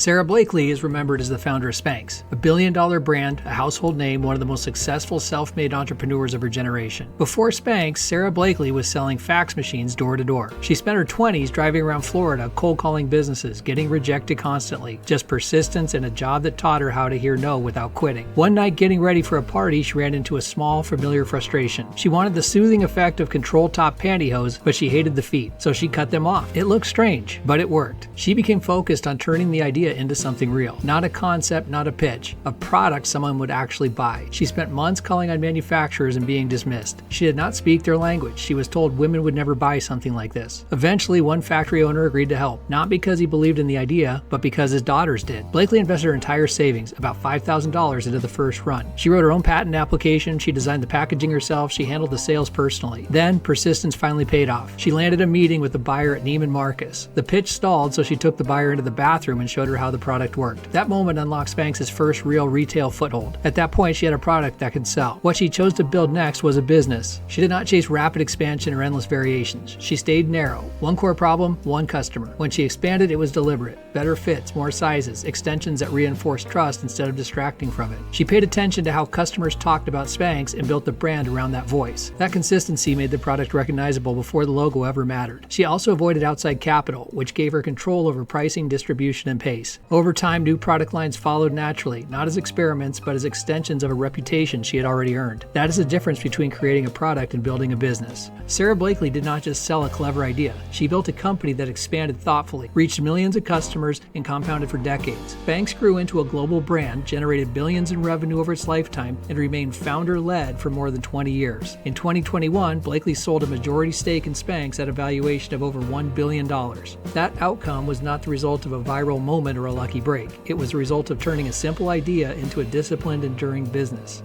Sara Blakely is remembered as the founder of Spanx, a billion-dollar brand, a household name, one of the most successful self-made entrepreneurs of her generation. Before Spanx, Sara Blakely was selling fax machines door to door. She spent her 20s driving around Florida, cold calling businesses, getting rejected constantly. Just persistence and a job that taught her how to hear no without quitting. One night, getting ready for a party, she ran into a small, familiar frustration. She wanted the soothing effect of control top pantyhose, but she hated the feet, so she cut them off. It looked strange, but it worked. She became focused on turning the idea into something real. Not a concept, not a pitch. A product someone would actually buy. She spent months calling on manufacturers and being dismissed. She did not speak their language. She was told women would never buy something like this. Eventually, one factory owner agreed to help, not because he believed in the idea, but because his daughters did. Blakely invested her entire savings, about $5,000, into the first run. She wrote her own patent application, she designed the packaging herself, she handled the sales personally. Then, persistence finally paid off. She landed a meeting with the buyer at Neiman Marcus. The pitch stalled, so she took the buyer into the bathroom and showed her how the product worked. That moment unlocked Spanx's first real retail foothold. At that point, she had a product that could sell. What she chose to build next was a business. She did not chase rapid expansion or endless variations. She stayed narrow. One core problem, one customer. When she expanded, it was deliberate. Better fits, more sizes, extensions that reinforced trust instead of distracting from it. She paid attention to how customers talked about Spanx and built the brand around that voice. That consistency made the product recognizable before the logo ever mattered. She also avoided outside capital, which gave her control over pricing, distribution, and pace. Over time, new product lines followed naturally, not as experiments, but as extensions of a reputation she had already earned. That is the difference between creating a product and building a business. Sara Blakely did not just sell a clever idea. She built a company that expanded thoughtfully, reached millions of customers, and compounded for decades. Spanx grew into a global brand, generated billions in revenue over its lifetime, and remained founder-led for more than 20 years. In 2021, Blakely sold a majority stake in Spanx at a valuation of over $1 billion. That outcome was not the result of a viral moment or a lucky break. It was the result of turning a simple idea into a disciplined, enduring business.